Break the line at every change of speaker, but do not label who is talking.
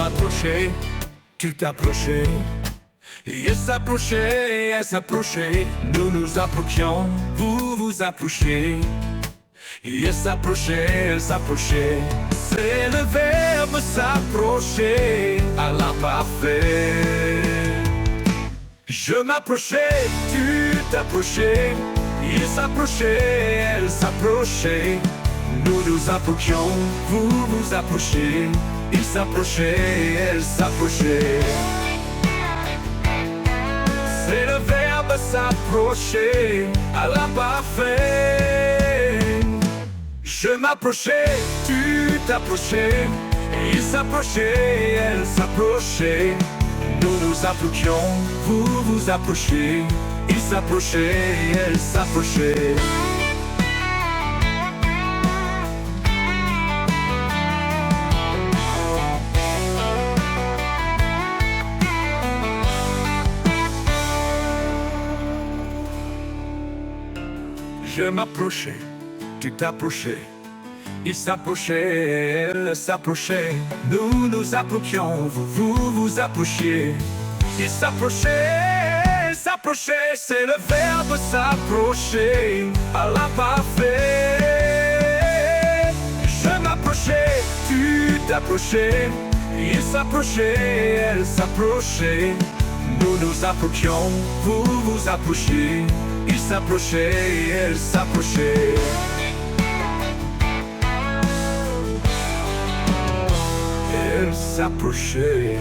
m'approchais, tu t'approchais. Il s'approchait, nous nous approchions, vous vous approchez. Il s'approchait, elle s'approchait. C'est le verbe s'approcher à l'imparfait. Je m'approchais, tu t'approchais. Il s'approchait, elle s'approchait. Nous nous approchions, vous vous approchez. Il s'approchait, elle s'approchait. C'est le verbe s'approcher à l'imparfait. Je m'approchais, tu t'approchais. Il s'approchait, elle s'approchait. Nous nous approchions, vous vous approchez. Il s'approchait, elle s'approchait. Je m'approchais, tu t'approchais. Il s'approchait, elle s'approchait. Nous nous approchions, vous vous approchiez. Il s'approchait, s'approchait. C'est le verbe s'approcher à l'imparfait. Je m'approchais, tu t'approchais. Il s'approchait, elle s'approchait. Nous nous approchions, vous vous approchiez. Il s'approchait, elle s'approchait. Elle s'approchait.